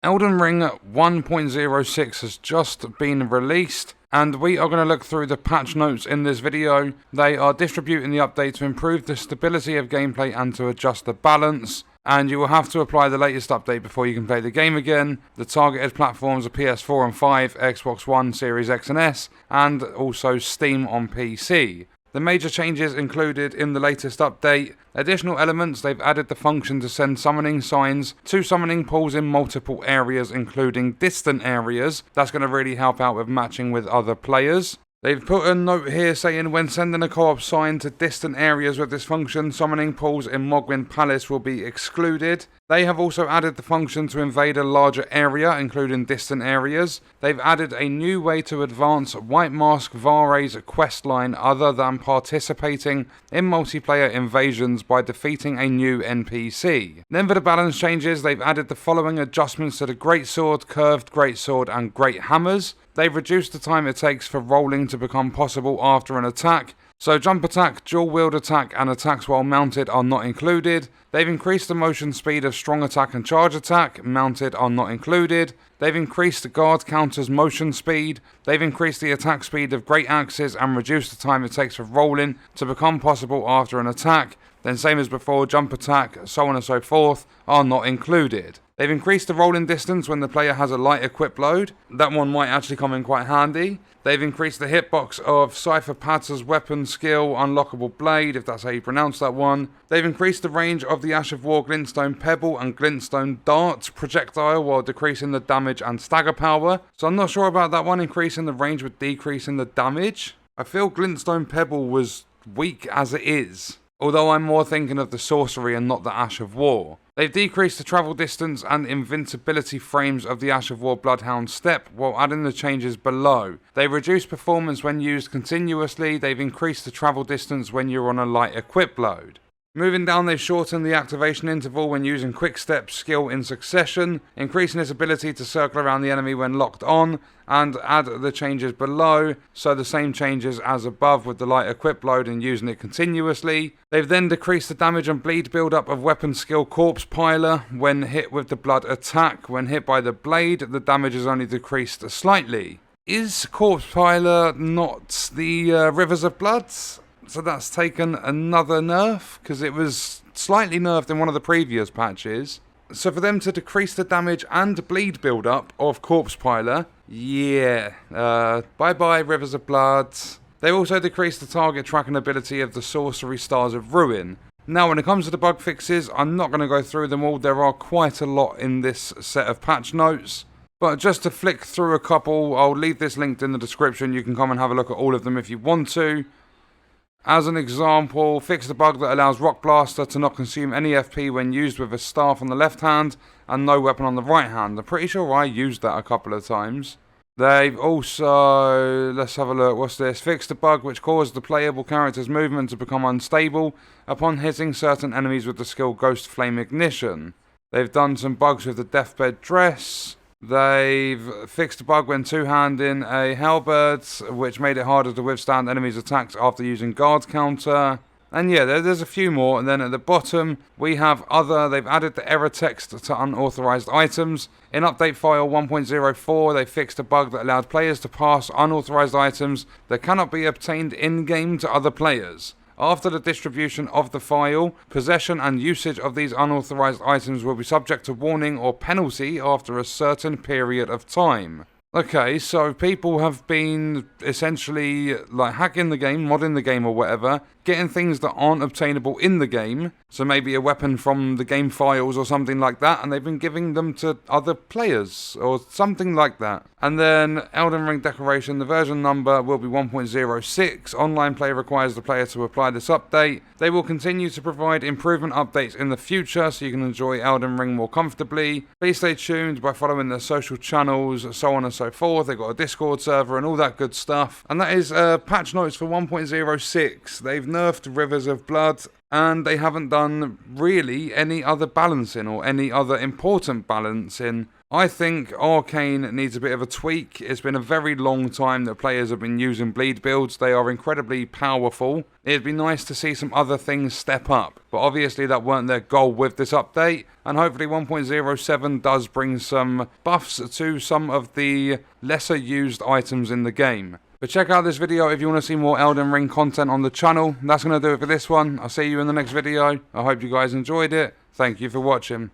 Elden Ring 1.06 has just been released, and we are going to look through the patch notes in this video. They are distributing the update to improve the stability of gameplay and to adjust the balance, and you will have to apply the latest update before you can play the game again. The targeted platforms are PS4 and 5, Xbox One, Series X and S, and also Steam on PC. The major changes included in the latest update: additional elements. They've added the function to send summoning signs to summoning pools in multiple areas, including distant areas. That's going to really help out with matching with other players. They've put a note here saying when sending a co-op sign to distant areas with this function, summoning pools in Mogwin Palace will be excluded. They have also added the function to invade a larger area, including distant areas. They've added a new way to advance White Mask Vare's questline other than participating in multiplayer invasions by defeating a new NPC. Then for the balance changes, they've added the following adjustments to the Greatsword, Curved Greatsword and Great Hammers. They've reduced the time it takes for rolling to become possible after an attack. So jump attack, dual wield attack and attacks while mounted are not included. They've increased the motion speed of strong attack and charge attack, mounted are not included. They've increased the guard counter's motion speed. They've increased the attack speed of great axes and reduced the time it takes for rolling to become possible after an attack. Then same as before, jump attack, so on and so forth, are not included. They've increased the rolling distance when the player has a light equip load. That one might actually come in quite handy. They've increased the hitbox of Cypher Patter's weapon skill, Unlockable Blade, if that's how you pronounce that one. They've increased the range of the Ash of War Glintstone Pebble and Glintstone Dart projectile while decreasing the damage and stagger power. So I'm not sure about that one, increasing the range with decreasing the damage. I feel Glintstone Pebble was weak as it is, although I'm more thinking of the sorcery and not the Ash of War. They've decreased the travel distance and invincibility frames of the Ash of War Bloodhound Step while adding the changes below. They've reduced performance when used continuously. They've increased the travel distance when you're on a light equip load. Moving down, they've shortened the activation interval when using quick step skill in succession, increasing its ability to circle around the enemy when locked on, and add the changes below, so the same changes as above with the light equip load and using it continuously. They've then decreased the damage and bleed build-up of weapon skill Corpse Piler when hit with the blood attack. When hit by the blade, the damage is only decreased slightly. Is Corpse Piler not the Rivers of Blood? So that's taken another nerf, because it was slightly nerfed in one of the previous patches. So for them to decrease the damage and bleed build-up of Corpse Piler, yeah, bye-bye Rivers of Blood. They also decreased the target tracking ability of the Sorcery Stars of Ruin. Now when it comes to the bug fixes, I'm not going to go through them all. There are quite a lot in this set of patch notes. But just to flick through a couple, I'll leave this linked in the description. You can come and have a look at all of them if you want to. As an example, fix the bug that allows Rock Blaster to not consume any FP when used with a staff on the left hand and no weapon on the right hand. I'm pretty sure I used that a couple of times. They've also, let's have a look, what's this? Fix the bug which caused the playable character's movement to become unstable upon hitting certain enemies with the skill Ghost Flame Ignition. They've done some bugs with the Deathbed Dress. They've fixed a bug when two-handing a halberd, which made it harder to withstand enemies' attacks after using guard counter. And yeah, there's a few more. And then at the bottom, we have other. They've added the error text to unauthorized items. In update file 1.04, they fixed a bug that allowed players to pass unauthorized items that cannot be obtained in-game to other players. After the distribution of the file, possession and usage of these unauthorized items will be subject to warning or penalty after a certain period of time. Okay, so people have been essentially like hacking the game, modding the game or whatever, getting things that aren't obtainable in the game, so maybe a weapon from the game files or something like that, and they've been giving them to other players or something like that. And then Elden Ring decoration, the version number will be 1.06. Online play requires the player to apply this update. They will continue to provide improvement updates in the future so you can enjoy Elden Ring more comfortably. Please stay tuned by following their social channels, so on and so forth. They've got a Discord server and all that good stuff. And that is patch notes for 1.06. They've nerfed Rivers of Blood, and they haven't done really any other balancing or any other important balancing I think Arcane needs a bit of a tweak. It's been a very long time that players have been using bleed builds. They are incredibly powerful. It'd be nice to see some other things step up, but obviously that weren't their goal with this update, and hopefully 1.07 does bring some buffs to some of the lesser used items in the game. But check out this video if you want to see more Elden Ring content on the channel. That's going to do it for this one. I'll see you in the next video. I hope you guys enjoyed it. Thank you for watching.